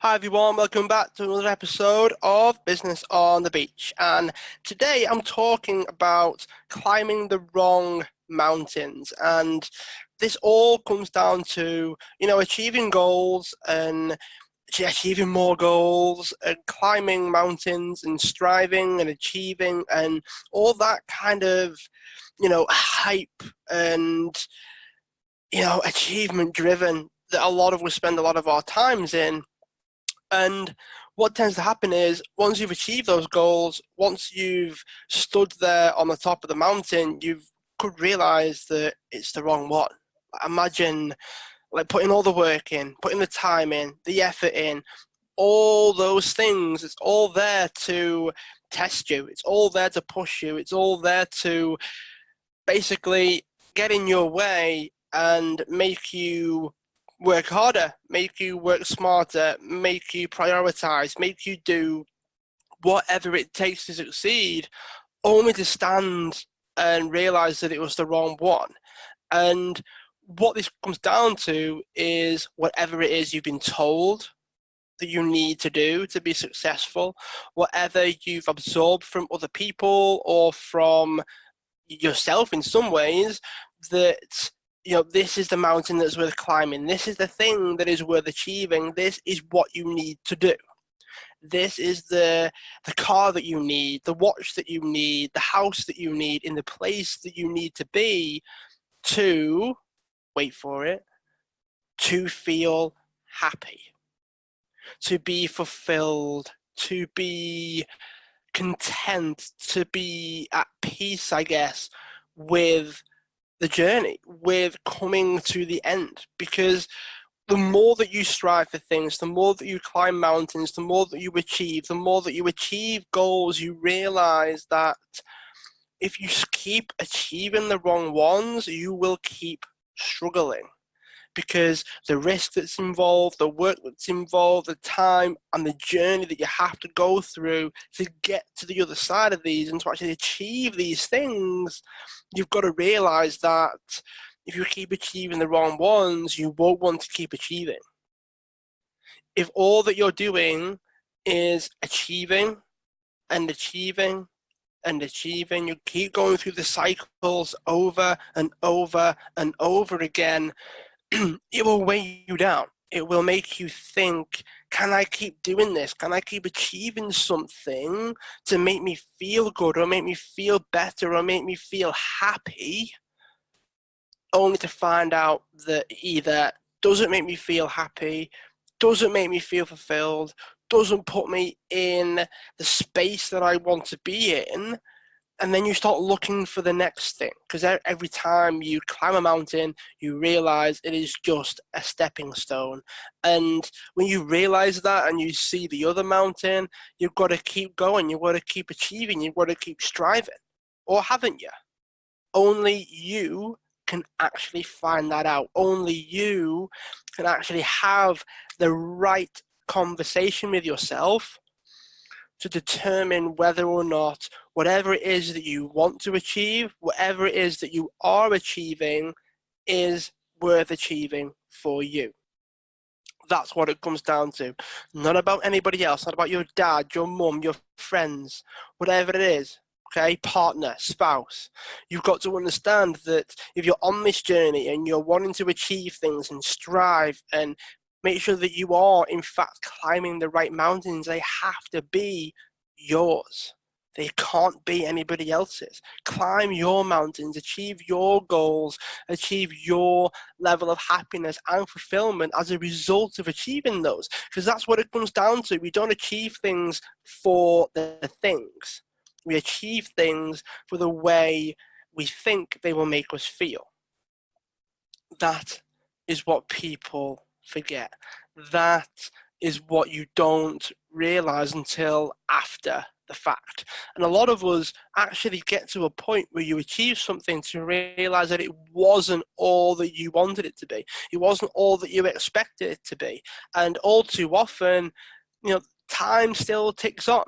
Hi everyone, welcome back to another episode of Business on the Beach. And today I'm talking about climbing the wrong mountains. And this all comes down to, achieving goals and achieving more goals and climbing mountains and striving and achieving and all that kind of, hype and, achievement driven that a lot of us spend a lot of our times in. And what tends to happen is once you've achieved those goals, once you've stood there on the top of the mountain, you could realize that it's the wrong one. Imagine like putting all the work in, putting the time in, the effort in, all those things. It's all there to test you. It's all there to push you. It's all there to basically get in your way and make you work harder, make you work smarter, make you prioritize, make you do whatever it takes to succeed, only to stand and realize that it was the wrong one. And what this comes down to is whatever it is you've been told that you need to do to be successful, whatever you've absorbed from other people or from yourself in some ways, that this is the mountain that's worth climbing, this is the thing that is worth achieving, this is what you need to do, this is the car that you need, the watch that you need, the house that you need, in the place that you need to be to, wait for it, to feel happy, to be fulfilled, to be content, to be at peace, I guess, with the journey, with coming to the end. Because the more that you strive for things, the more that you climb mountains, the more that you achieve goals, you realize that if you keep achieving the wrong ones, you will keep struggling, because the risk that's involved, the work that's involved, the time and the journey that you have to go through to get to the other side of these and to actually achieve these things, you've got to realize that if you keep achieving the wrong ones, you won't want to keep achieving. If all that you're doing is achieving and achieving and achieving, you keep going through the cycles over and over and over again, it will weigh you down. It will make you think, can I keep doing this? Can I keep achieving something to make me feel good or make me feel better or make me feel happy? Only to find out that either doesn't make me feel happy, doesn't make me feel fulfilled, doesn't put me in the space that I want to be in, and then you start looking for the next thing, because every time you climb a mountain, you realize it is just a stepping stone. And when you realize that and you see the other mountain, you've got to keep going, you've got to keep achieving, you've got to keep striving. Or haven't you? Only you can actually find that out. Only you can actually have the right conversation with yourself to determine whether or not whatever it is that you want to achieve, whatever it is that you are achieving, is worth achieving for you. That's what it comes down to. Not about anybody else, not about your dad, your mum, your friends, whatever it is. Okay, partner, spouse. You've got to understand that if you're on this journey and you're wanting to achieve things and strive and make sure that you are, in fact, climbing the right mountains, they have to be yours. They can't be anybody else's. Climb your mountains, achieve your goals, achieve your level of happiness and fulfillment as a result of achieving those. Because that's what it comes down to. We don't achieve things for the things. We achieve things for the way we think they will make us feel. That is what people forget. That is what you don't realize until after the fact. And a lot of us actually get to a point where you achieve something to realize that it wasn't all that you wanted it to be. It wasn't all that you expected it to be. And all too often, time still ticks on.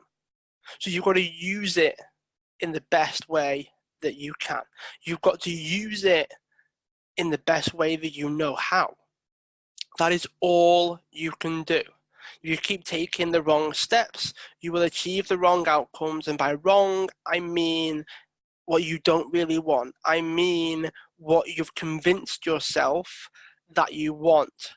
So you've got to use it in the best way that you can. You've got to use it in the best way that you know how. That is all you can do. If you keep taking the wrong steps, you will achieve the wrong outcomes. And by wrong, I mean what you don't really want. I mean what you've convinced yourself that you want.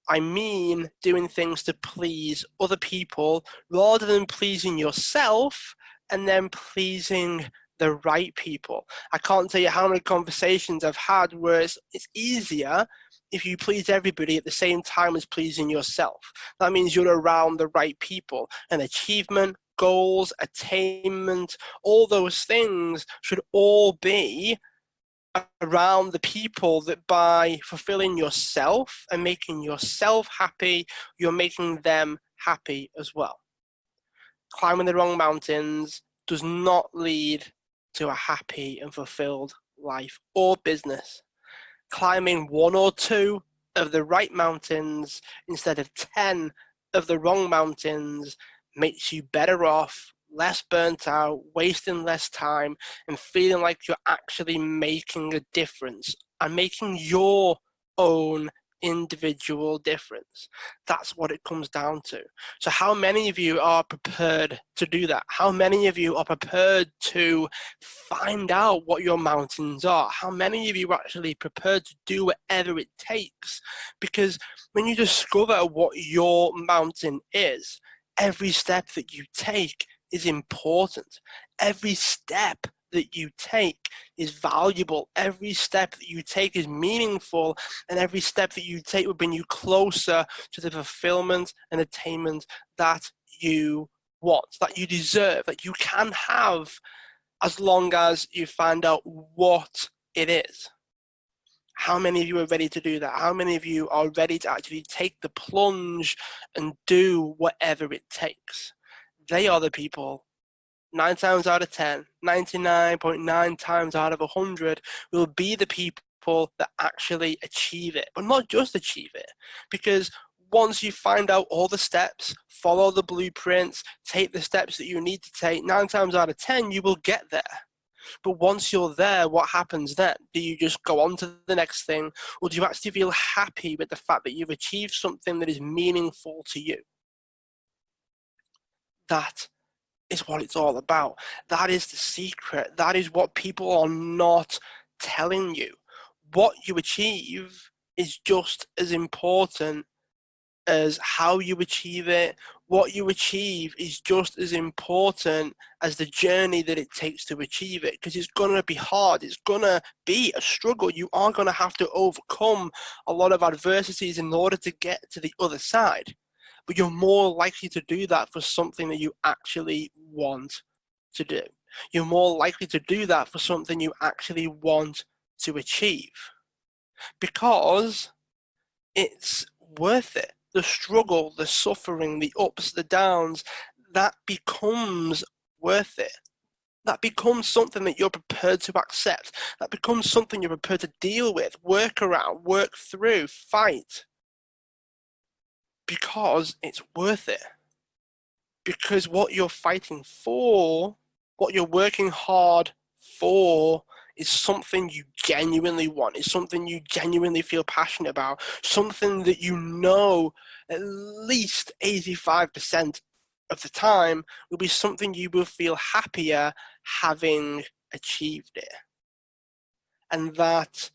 I mean doing things to please other people rather than pleasing yourself and then pleasing the right people. I can't tell you how many conversations I've had where it's easier if you please everybody at the same time as pleasing yourself. That means you're around the right people. And achievement, goals, attainment, all those things should all be around the people that by fulfilling yourself and making yourself happy, you're making them happy as well. Climbing the wrong mountains does not lead to a happy and fulfilled life or business. Climbing one or two of the right mountains instead of 10 of the wrong mountains makes you better off, less burnt out, wasting less time, and feeling like you're actually making a difference and making your own individual difference. That's what it comes down to. So how many of you are prepared to do that? How many of you are prepared to find out what your mountains are? How many of you are actually prepared to do whatever it takes? Because when you discover what your mountain is, every step that you take is important. Every step that you take is valuable. Every step that you take is meaningful, and every step that you take will bring you closer to the fulfillment and attainment that you want, that you deserve, that you can have, as long as you find out what it is. How many of you are ready to do that? How many of you are ready to actually take the plunge and do whatever it takes? They are the people 9 times out of 10, 99.9 times out of 100 will be the people that actually achieve it, but not just achieve it. Because once you find out all the steps, follow the blueprints, take the steps that you need to take, 9 times out of 10, you will get there. But once you're there, what happens then? Do you just go on to the next thing, or do you actually feel happy with the fact that you've achieved something that is meaningful to you? That is what it's all about. That is the secret. That is what people are not telling you. What you achieve is just as important as how you achieve it. What you achieve is just as important as the journey that it takes to achieve it, because it's going to be hard. It's going to be a struggle. You are going to have to overcome a lot of adversities in order to get to the other side. But you're more likely to do that for something that you actually want to do. You're more likely to do that for something you actually want to achieve, because it's worth it. The struggle, the suffering, the ups, the downs, that becomes worth it. That becomes something that you're prepared to accept. That becomes something you're prepared to deal with, work around, work through, fight. Because it's worth it. Because what you're fighting for, what you're working hard for, is something you genuinely want. It's something you genuinely feel passionate about. Something that you know at least 85% of the time will be something you will feel happier having achieved it. And that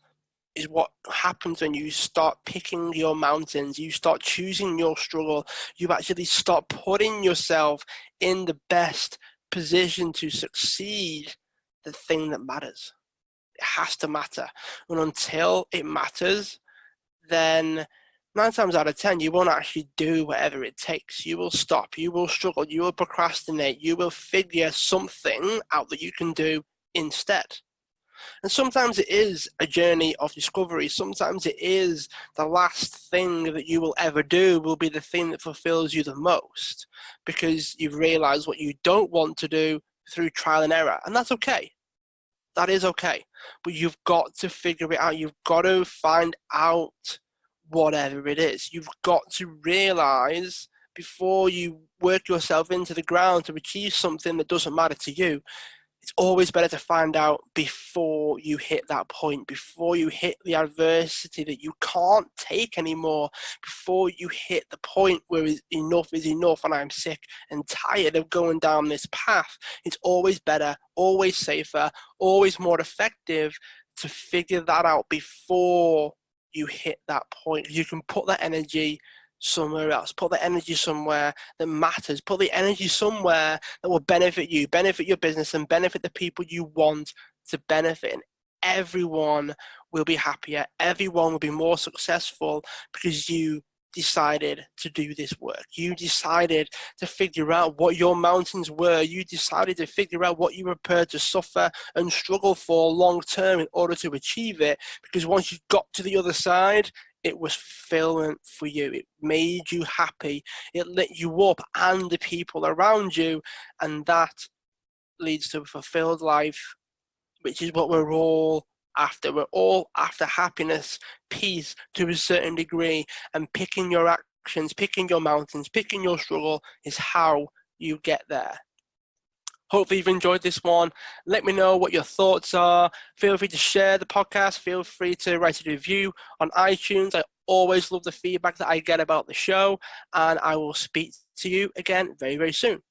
is what happens when you start picking your mountains, you start choosing your struggle, you actually start putting yourself in the best position to succeed the thing that matters. It has to matter. And until it matters, then 9 times out of 10, you won't actually do whatever it takes. You will stop, you will struggle, you will procrastinate, you will figure something out that you can do instead. And sometimes it is a journey of discovery. Sometimes it is the last thing that you will ever do will be the thing that fulfills you the most, because you've realized what you don't want to do through trial and error. And that's okay. That is okay. But you've got to figure it out. You've got to find out whatever it is. You've got to realize before you work yourself into the ground to achieve something that doesn't matter to you, it's always better to find out before you hit that point, before you hit the adversity that you can't take anymore, before you hit the point where enough is enough and I'm sick and tired of going down this path. It's always better, always safer, always more effective to figure that out before you hit that point. You can put that energy somewhere else, put the energy somewhere that matters, put the energy somewhere that will benefit you, benefit your business, and benefit the people you want to benefit. And everyone will be happier, everyone will be more successful because you decided to do this work. You decided to figure out what your mountains were. You decided to figure out what you were prepared to suffer and struggle for long term in order to achieve it, because once you got to the other side, it was fulfillment for you. It made you happy. It lit you up and the people around you. And that leads to a fulfilled life, which is what we're all after. We're all after happiness, peace to a certain degree. And picking your actions, picking your mountains, picking your struggle is how you get there. Hopefully you've enjoyed this one. Let me know what your thoughts are. Feel free to share the podcast. Feel free to write a review on iTunes. I always love the feedback that I get about the show, and I will speak to you again very, very soon.